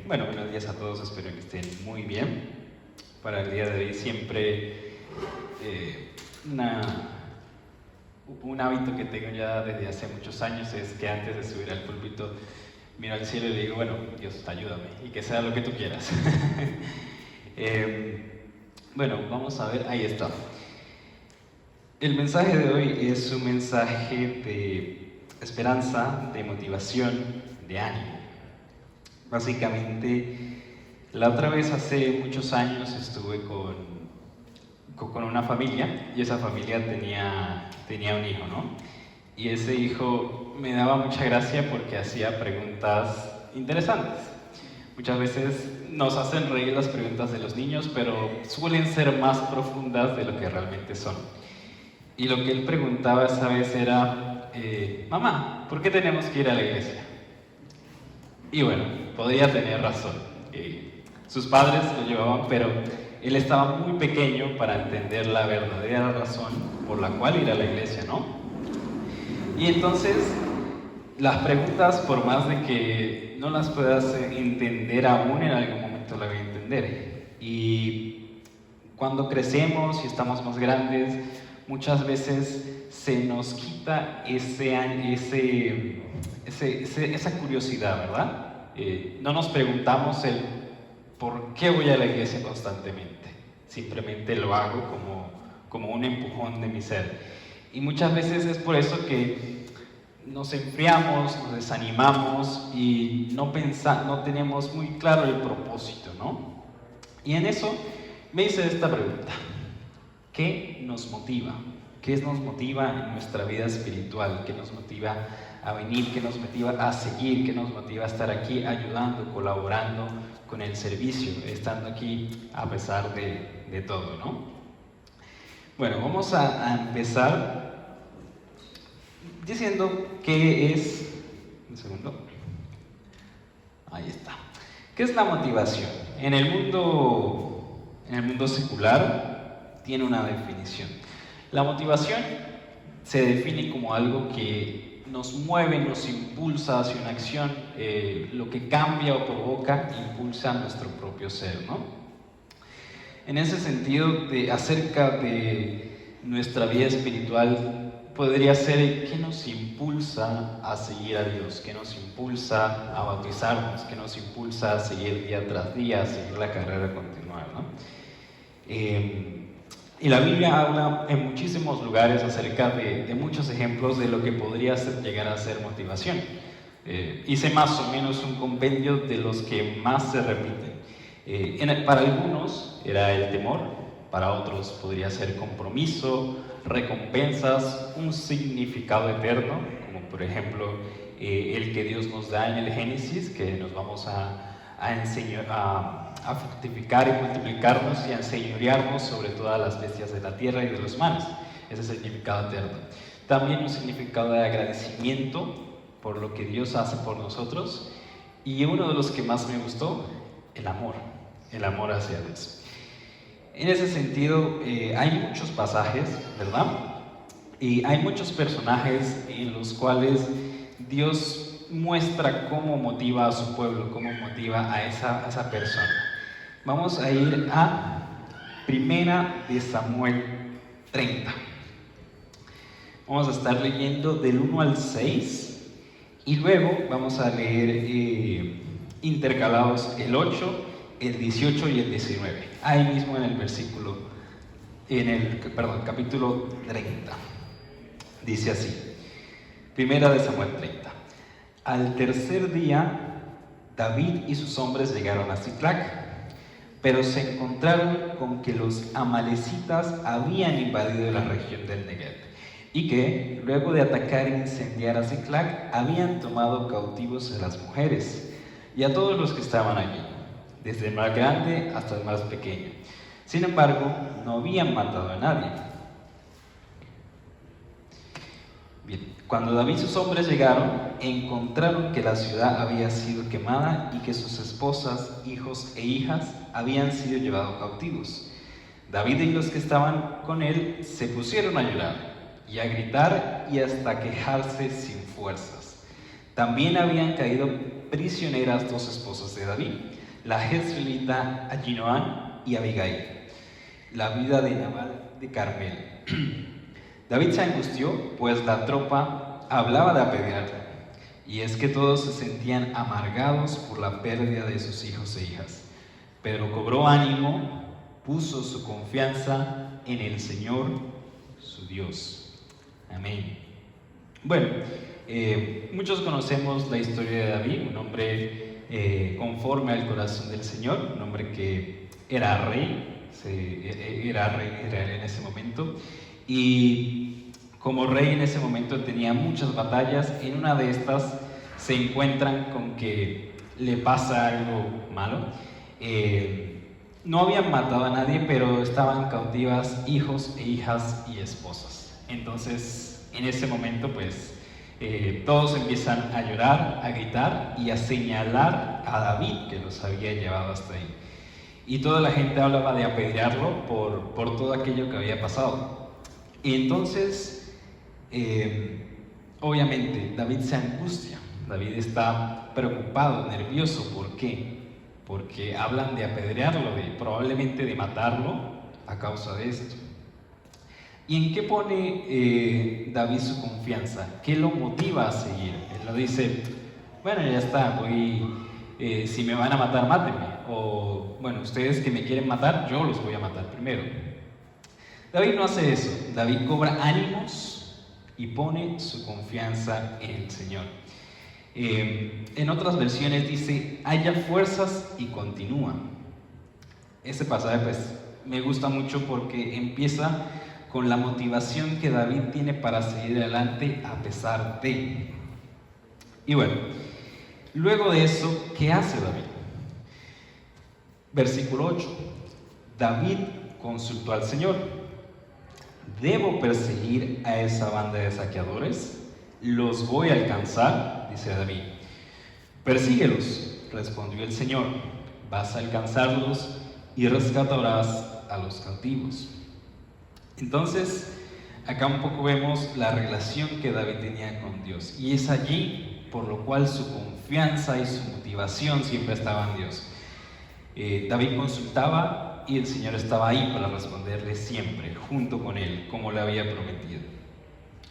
Bueno, buenos días a todos, espero que estén muy bien. Para el día de hoy siempre un hábito que tengo ya desde hace muchos años es que antes de subir al púlpito miro al cielo y le digo, bueno, Dios, ayúdame y que sea lo que tú quieras. Bueno, vamos a ver, ahí está. El mensaje de hoy es un mensaje de esperanza, de motivación, de ánimo. Básicamente, la otra vez hace muchos años estuve con una familia y esa familia tenía un hijo, ¿no? Y ese hijo me daba mucha gracia porque hacía preguntas interesantes. Muchas veces nos hacen reír las preguntas de los niños, pero suelen ser más profundas de lo que realmente son. Y lo que él preguntaba esa vez era, mamá, ¿por qué tenemos que ir a la iglesia? Y bueno, podía tener razón. Sus padres lo llevaban, pero él estaba muy pequeño para entender la verdadera razón por la cual ir a la iglesia, ¿no? Y entonces, las preguntas, por más de que no las puedas entender aún, en algún momento las voy a entender. Y cuando crecemos y estamos más grandes, muchas veces se nos quita esa curiosidad, ¿verdad? No nos preguntamos el por qué voy a la iglesia constantemente. Simplemente lo hago como un empujón de mi ser. Y muchas veces es por eso que nos enfriamos, nos desanimamos y no tenemos muy claro el propósito, ¿no? Y en eso me hice esta pregunta. ¿Qué nos motiva? ¿Qué nos motiva en nuestra vida espiritual? ¿Qué nos motiva a venir? ¿Qué nos motiva a seguir? ¿Qué nos motiva a estar aquí ayudando, colaborando con el servicio, estando aquí a pesar de todo, ¿no? Bueno, vamos a empezar diciendo qué es... Un segundo. Ahí está. ¿Qué es la motivación? En el mundo secular tiene una definición. La motivación se define como algo que nos mueve, nos impulsa hacia una acción, lo que cambia o provoca, impulsa nuestro propio ser, ¿no? En ese sentido, acerca de nuestra vida espiritual, podría ser qué nos impulsa a seguir a Dios, qué nos impulsa a bautizarnos, qué nos impulsa a seguir día tras día, a seguir la carrera continuar, ¿no? Y la Biblia habla en muchísimos lugares acerca de muchos ejemplos de lo que podría llegar a ser motivación. Hice más o menos un compendio de los que más se repiten. Para algunos era el temor, para otros podría ser compromiso, recompensas, un significado eterno, como por ejemplo el que Dios nos da en el Génesis, que nos vamos a enseñar a fructificar y multiplicarnos y a enseñorearnos sobre todas las bestias de la tierra y de los mares. Ese es el significado eterno. También un significado de agradecimiento por lo que Dios hace por nosotros. Y uno de los que más me gustó, el amor hacia Dios. En ese sentido, hay muchos pasajes, ¿verdad? Y hay muchos personajes en los cuales Dios muestra cómo motiva a su pueblo, cómo motiva a esa persona. Vamos a ir a Primera de Samuel 30. Vamos a estar leyendo del 1 al 6 y luego vamos a leer intercalados el 8, el 18 y el 19. Ahí mismo en el capítulo 30. Dice así, Primera de Samuel 30. Al tercer día, David y sus hombres llegaron a Siclac, pero se encontraron con que los amalecitas habían invadido la región del Negev y que, luego de atacar e incendiar a Siclac, habían tomado cautivos a las mujeres y a todos los que estaban allí, desde el más grande hasta el más pequeño. Sin embargo, no habían matado a nadie. Bien, cuando David y sus hombres llegaron, encontraron que la ciudad había sido quemada y que sus esposas, hijos e hijas habían sido llevados cautivos. David y los que estaban con él se pusieron a llorar y a gritar y hasta quejarse sin fuerzas. También habían caído prisioneras dos esposas de David, la jezreelita Ahinoam y Abigail, la viuda de Nabal de Carmel. David se angustió, pues la tropa hablaba de apedrearlo, y es que todos se sentían amargados por la pérdida de sus hijos e hijas. Pero cobró ánimo, puso su confianza en el Señor, su Dios. Amén. Bueno, muchos conocemos la historia de David, un hombre conforme al corazón del Señor, un hombre que era rey, era rey de Israel en ese momento, y como rey en ese momento tenía muchas batallas. En una de estas se encuentran con que le pasa algo malo. No habían matado a nadie, pero estaban cautivas hijos e hijas y esposas. Entonces, en ese momento, pues, todos empiezan a llorar, a gritar y a señalar a David, que los había llevado hasta ahí. Y toda la gente hablaba de apedrearlo por todo aquello que había pasado. Y entonces, obviamente, David se angustia. David está preocupado, nervioso. ¿Por qué? Porque hablan de apedrearlo, probablemente de matarlo a causa de esto. ¿Y en qué pone David su confianza? ¿Qué lo motiva a seguir? Él lo dice, bueno, ya está, si me van a matar, mátenme. O, bueno, ustedes que me quieren matar, yo los voy a matar primero. David no hace eso. David cobra ánimos y pone su confianza en el Señor. En otras versiones dice, haya fuerzas y continúa. Ese pasaje pues me gusta mucho porque empieza con la motivación que David tiene para seguir adelante a pesar de. Y bueno, luego de eso, ¿qué hace David? Versículo 8. David consultó al Señor. ¿Debo perseguir a esa banda de saqueadores? ¿Los voy a alcanzar?, dice David. Persíguelos, respondió el Señor. Vas a alcanzarlos y rescatarás a los cautivos. Entonces, acá un poco vemos la relación que David tenía con Dios. Y es allí por lo cual su confianza y su motivación siempre estaba en Dios. David consultaba y el Señor estaba ahí para responderle siempre, junto con él, como le había prometido.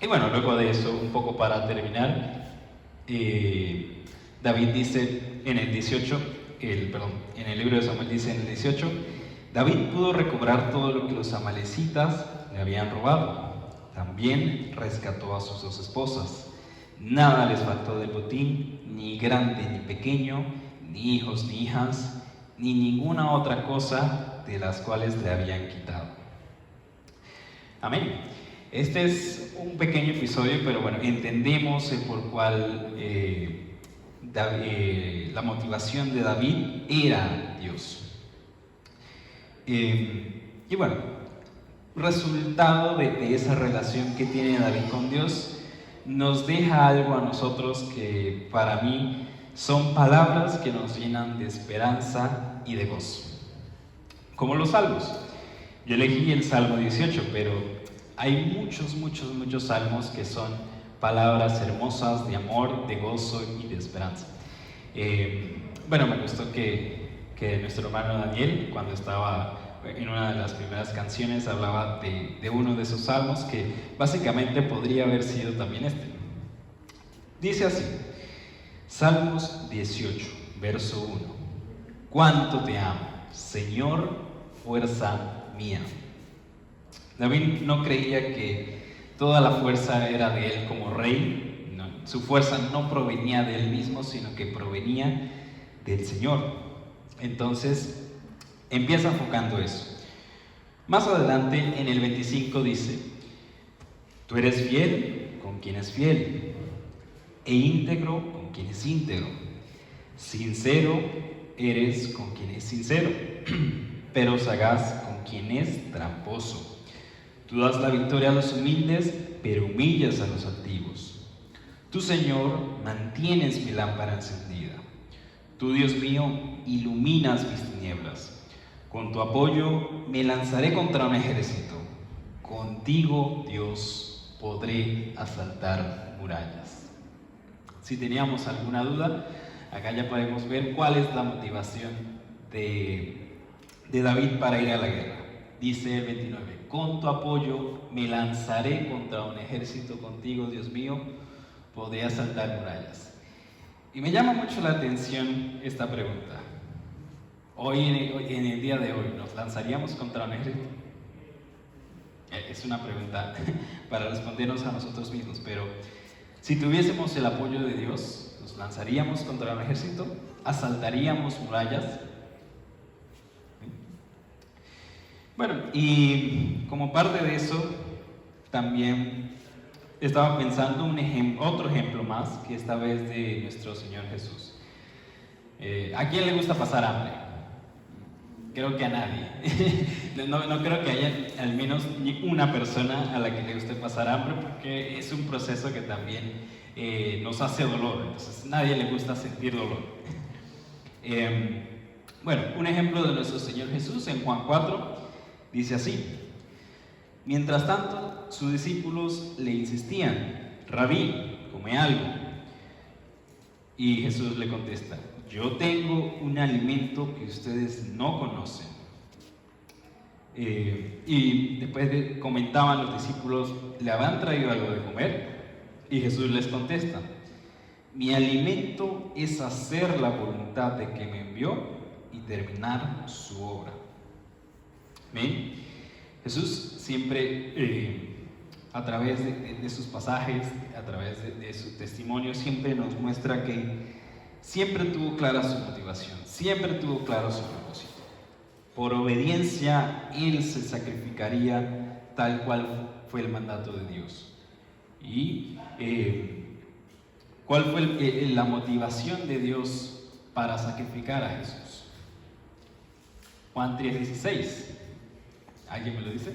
Y bueno, luego de eso, un poco para terminar, David dice en el 18, en el libro de Samuel dice en el 18, David pudo recobrar todo lo que los amalecitas le habían robado. También rescató a sus dos esposas. Nada les faltó del botín, ni grande ni pequeño, ni hijos ni hijas, ni ninguna otra cosa de las cuales le habían quitado. Amén. Este es un pequeño episodio, pero bueno, entendemos el por cual la motivación de David era Dios. Y bueno, resultado de esa relación que tiene David con Dios, nos deja algo a nosotros que para mí son palabras que nos llenan de esperanza y de gozo. Como los salmos. Yo elegí el Salmo 18, pero hay muchos salmos que son palabras hermosas de amor, de gozo y de esperanza. Bueno, me gustó que nuestro hermano Daniel, cuando estaba en una de las primeras canciones, hablaba de uno de esos salmos que básicamente podría haber sido también este. Dice así, Salmos 18, verso 1. Cuánto te amo, Señor, fuerza mía. David no creía que toda la fuerza era de él como rey. No, su fuerza no provenía de él mismo, sino que provenía del Señor. Entonces, empieza enfocando eso. Más adelante, en el 25 dice, tú eres fiel con quien es fiel, e íntegro con quien es íntegro. Sincero eres con quien es sincero, pero sagaz con quien es tramposo. Tú das la victoria a los humildes, pero humillas a los altivos. Tú, Señor, mantienes mi lámpara encendida. Tú, Dios mío, iluminas mis tinieblas. Con tu apoyo me lanzaré contra un ejército. Contigo, Dios, podré asaltar murallas. Si teníamos alguna duda, acá ya podemos ver cuál es la motivación de David para ir a la guerra. Dice el 29, con tu apoyo me lanzaré contra un ejército, contigo, Dios mío, podré asaltar murallas. Y me llama mucho la atención esta pregunta. Hoy, en el día de hoy, ¿nos lanzaríamos contra un ejército? Es una pregunta para respondernos a nosotros mismos, pero si tuviésemos el apoyo de Dios, ¿nos lanzaríamos contra un ejército? ¿Asaltaríamos murallas? Bueno, y como parte de eso, también estaba pensando otro ejemplo más, que esta vez de nuestro Señor Jesús. ¿A quién le gusta pasar hambre? Creo que a nadie. No creo que haya al menos ni una persona a la que le guste pasar hambre, porque es un proceso que también nos hace dolor. Entonces, a nadie le gusta sentir dolor. Bueno, un ejemplo de nuestro Señor Jesús en Juan 4 dice así: mientras tanto, sus discípulos le insistían, Rabí, come algo. Y Jesús le contesta, yo tengo un alimento que ustedes no conocen. Y después comentaban los discípulos, ¿le habrán traído algo de comer? Y Jesús les contesta, mi alimento es hacer la voluntad de que me envió y terminar su obra. ¿Ven? Jesús siempre, a través de sus pasajes, a través de su testimonio, siempre nos muestra que siempre tuvo clara su motivación, siempre tuvo claro su propósito. Por obediencia, Él se sacrificaría tal cual fue el mandato de Dios. ¿Y cuál fue la motivación de Dios para sacrificar a Jesús? Juan 3:16. ¿Alguien me lo dice?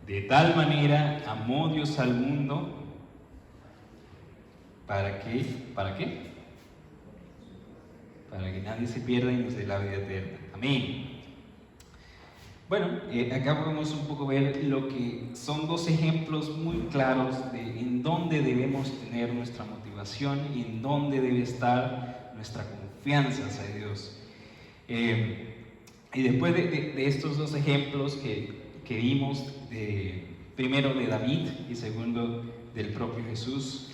De tal manera amó Dios al mundo. ¿Para qué? ¿Para qué? Para que nadie se pierda y nos dé la vida eterna. Amén. Bueno, acá podemos un poco ver lo que son dos ejemplos muy claros de en dónde debemos tener nuestra motivación y en dónde debe estar nuestra confianza hacia Dios. Y después de estos dos ejemplos que vimos, primero de David y segundo del propio Jesús,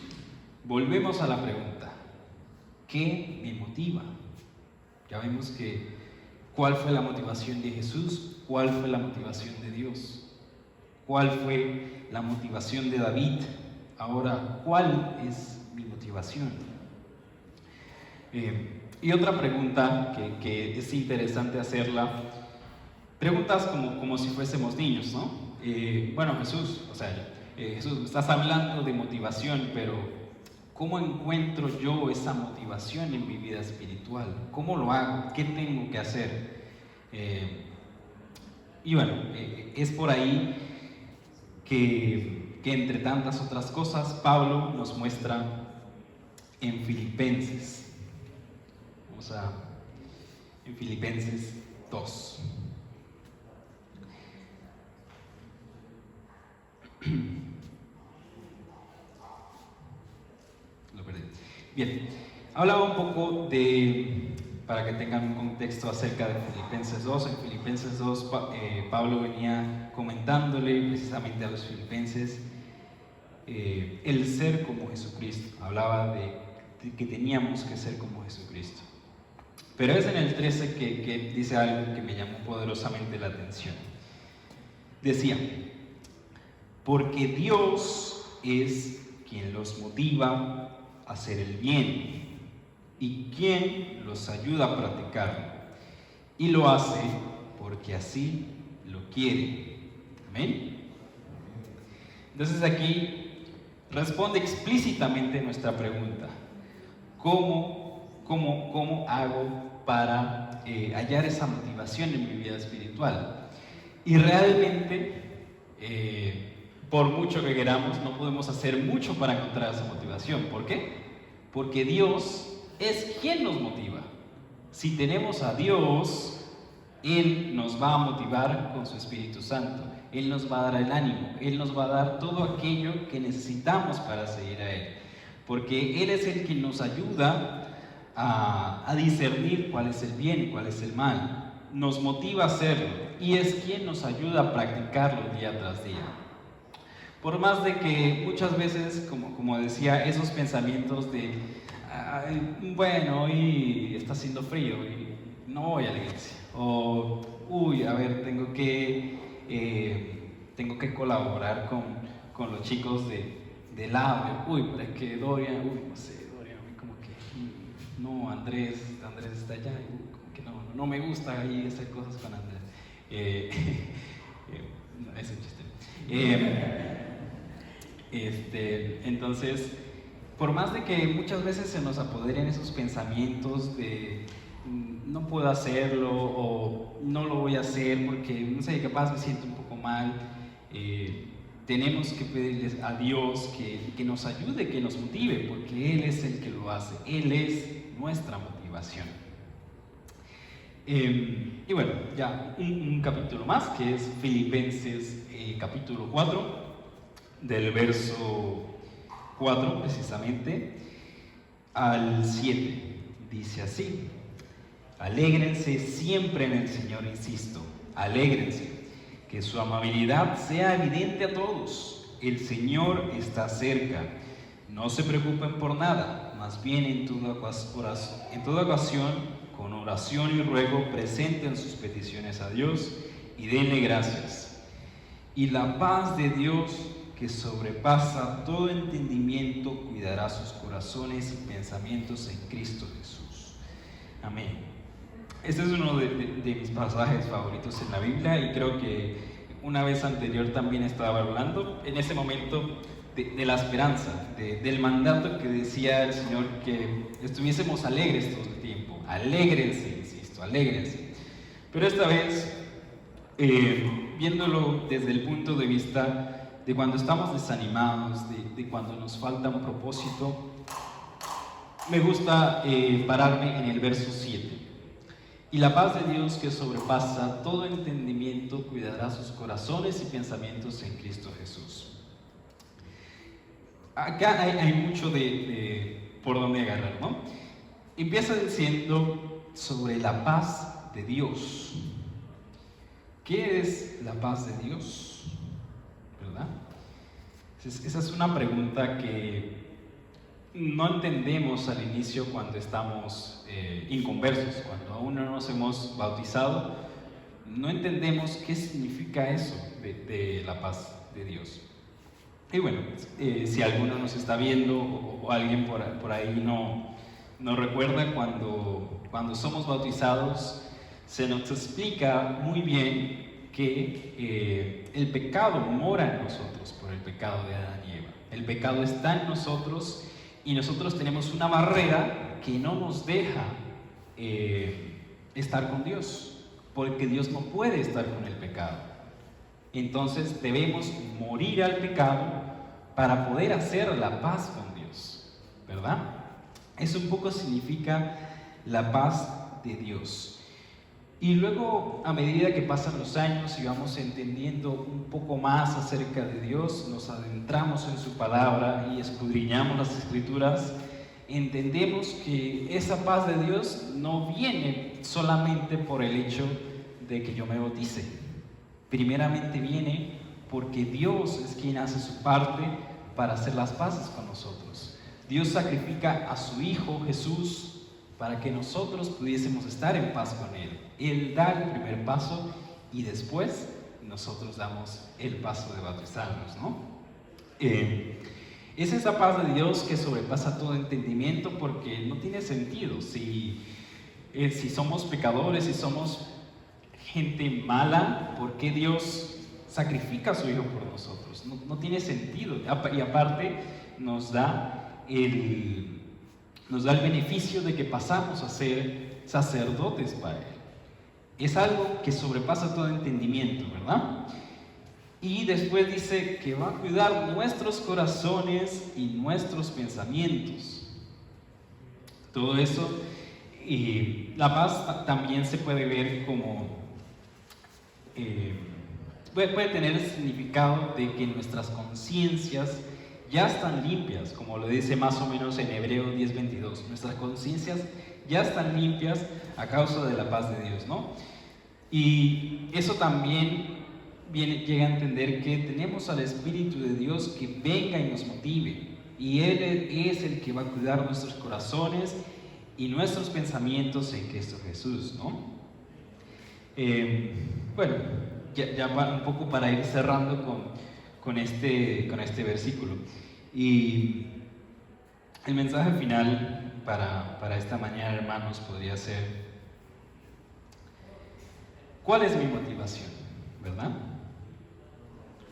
volvemos a la pregunta, ¿qué me motiva? Ya vemos cuál fue la motivación de Jesús, cuál fue la motivación de Dios, cuál fue la motivación de David. Ahora, ¿cuál es mi motivación? Y otra pregunta que es interesante hacerla, preguntas como si fuésemos niños, ¿no? Bueno, Jesús, Jesús, estás hablando de motivación, pero ¿cómo encuentro yo esa motivación en mi vida espiritual? ¿Cómo lo hago? ¿Qué tengo que hacer? Y bueno, es por ahí que entre tantas otras cosas, Pablo nos muestra en Filipenses. En Filipenses 2. Lo perdí. Bien, hablaba un poco para que tengan un contexto acerca de Filipenses 2. En Filipenses 2, Pablo venía comentándole precisamente a los filipenses el ser como Jesucristo. Hablaba de que teníamos que ser como Jesucristo. Pero es en el 13 que dice algo que me llamó poderosamente la atención. Decía, porque Dios es quien los motiva a hacer el bien y quien los ayuda a practicarlo. Y lo hace porque así lo quiere. ¿Amén? Entonces aquí responde explícitamente nuestra pregunta. ¿Cómo hago para hallar esa motivación en mi vida espiritual? Y realmente, por mucho que queramos, no podemos hacer mucho para encontrar esa motivación. ¿Por qué? Porque Dios es quien nos motiva. Si tenemos a Dios, Él nos va a motivar con su Espíritu Santo. Él nos va a dar el ánimo, Él nos va a dar todo aquello que necesitamos para seguir a Él, porque Él es el que nos ayuda a discernir cuál es el bien y cuál es el mal, nos motiva a hacerlo y es quien nos ayuda a practicarlo día tras día. Por más de que muchas veces, como decía, esos pensamientos de bueno, hoy está haciendo frío y no voy a la iglesia, o uy, a ver, tengo que colaborar con los chicos del audio, uy, pero es que Dorian, uy, no sé, Dorian, como que no, Andrés está allá, como que no me gusta ahí hacer cosas con Andrés. No, es un chiste. Entonces, por más de que muchas veces se nos apoderen esos pensamientos de no puedo hacerlo o no lo voy a hacer porque no sé, capaz me siento un poco mal, tenemos que pedirles a Dios que nos ayude, que nos motive, porque Él es el que lo hace, Él es nuestra motivación. Y bueno, ya un capítulo más, que es Filipenses capítulo 4, del verso 4 precisamente al 7, dice así: alégrense siempre en el Señor, insisto, alégrense, que su amabilidad sea evidente a todos, el Señor está cerca, no se preocupen por nada, más bien en toda ocasión, con oración y ruego, presenten sus peticiones a Dios y denle gracias. Y la paz de Dios, que sobrepasa todo entendimiento, cuidará sus corazones y pensamientos en Cristo Jesús. Amén. Este es uno de mis pasajes favoritos en la Biblia y creo que una vez anterior también estaba hablando en ese momento de la esperanza, del mandato que decía el Señor que estuviésemos alegres todo el tiempo. Alégrense, insisto, alégrense. Pero esta vez, viéndolo desde el punto de vista de cuando estamos desanimados, de cuando nos falta un propósito, me gusta pararme en el verso 7. Y la paz de Dios, que sobrepasa todo entendimiento, cuidará sus corazones y pensamientos en Cristo Jesús. Acá hay mucho de por dónde agarrar, ¿no? Empieza diciendo sobre la paz de Dios. ¿Qué es la paz de Dios? ¿Verdad? Esa es una pregunta que no entendemos al inicio cuando estamos inconversos, cuando aún no nos hemos bautizado, no entendemos qué significa eso de la paz de Dios. Y bueno, si alguno nos está viendo o alguien por ahí no recuerda, cuando somos bautizados, se nos explica muy bien que el pecado mora en nosotros por el pecado de Adán y Eva. El pecado está en nosotros y nosotros tenemos una barrera que no nos deja estar con Dios, porque Dios no puede estar con el pecado. Entonces debemos morir al pecado para poder hacer la paz con Dios, ¿verdad? Eso un poco significa la paz de Dios. Y luego, a medida que pasan los años y vamos entendiendo un poco más acerca de Dios, nos adentramos en su palabra y escudriñamos las Escrituras, entendemos que esa paz de Dios no viene solamente por el hecho de que yo me bautice. Primeramente viene porque Dios es quien hace su parte para hacer las paces con nosotros. Dios sacrifica a su Hijo Jesús para que nosotros pudiésemos estar en paz con Él. Él da el primer paso y después nosotros damos el paso de bautizarnos, ¿no? Es esa paz de Dios que sobrepasa todo entendimiento, porque no tiene sentido si somos pecadores, si somos gente mala, ¿por qué Dios sacrifica a su Hijo por nosotros? No tiene sentido. Y aparte nos da el beneficio de que pasamos a ser sacerdotes para Él. Es algo que sobrepasa todo entendimiento, ¿verdad? Y después dice que va a cuidar nuestros corazones y nuestros pensamientos. Todo eso, y la paz también se puede ver como puede tener el significado de que nuestras conciencias ya están limpias, como lo dice más o menos en Hebreos 10:22. Nuestras conciencias ya están limpias a causa de la paz de Dios, ¿no? Y eso también llega a entender que tenemos al Espíritu de Dios que venga y nos motive. Y Él es el que va a cuidar nuestros corazones y nuestros pensamientos en Cristo Jesús, ¿no? Bueno, ya un poco para ir cerrando con este versículo. Y el mensaje final para esta mañana, hermanos, podría ser: ¿cuál es mi motivación? ¿Verdad?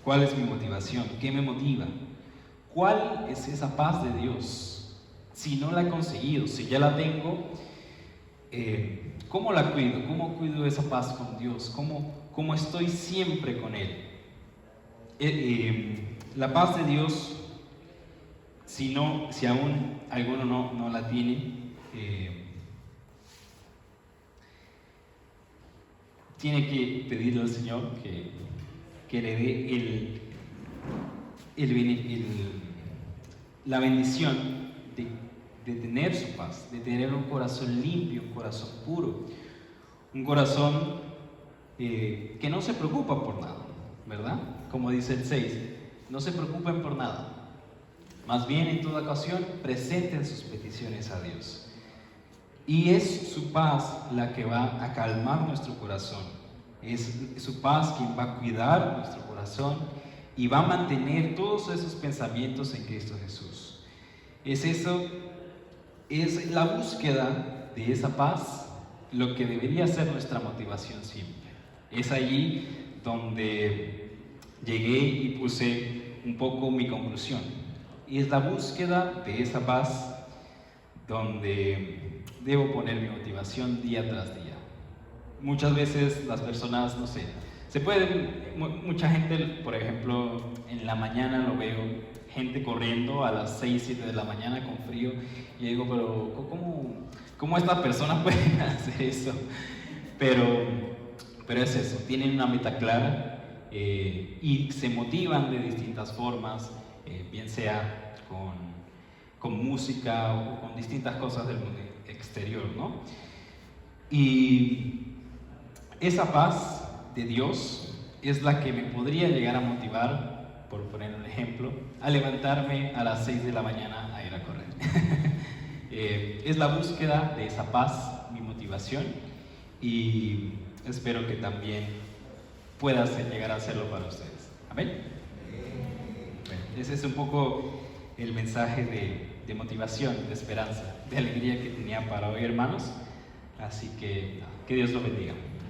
¿Cuál es mi motivación? ¿Qué me motiva? ¿Cuál es esa paz de Dios? Si no la he conseguido, si ya la tengo, ¿cómo la cuido? ¿Cómo cuido esa paz con Dios? ¿Cómo estoy siempre con Él? La paz de Dios, si aún alguno no la tiene, tiene que pedirle al Señor que le dé la bendición de tener su paz, de tener un corazón limpio, un corazón puro, un corazón que no se preocupa por nada, ¿verdad? Como dice el 6, no se preocupen por nada, más bien en toda ocasión presenten sus peticiones a Dios. Y es su paz la que va a calmar nuestro corazón, es su paz quien va a cuidar nuestro corazón y va a mantener todos esos pensamientos en Cristo Jesús. Es la búsqueda de esa paz lo que debería ser nuestra motivación siempre. Es allí donde llegué y puse un poco mi conclusión. Y es la búsqueda de esa paz donde debo poner mi motivación día tras día. Muchas veces las personas, no sé, mucha gente, por ejemplo, en la mañana lo veo, gente corriendo a las 6, 7 de la mañana con frío, y digo, pero ¿cómo estas personas pueden hacer eso? Pero es eso, tienen una meta clara y se motivan de distintas formas, bien sea con música o con distintas cosas del mundo exterior, ¿no? Y esa paz de Dios es la que me podría llegar a motivar, por poner un ejemplo, a levantarme a las 6 de la mañana a ir a correr. Es la búsqueda de esa paz, mi motivación, y espero que también pueda llegar a hacerlo para ustedes. Amén. Bueno, ese es un poco el mensaje de motivación, de esperanza, de alegría que tenía para hoy, hermanos. Así que Dios los bendiga.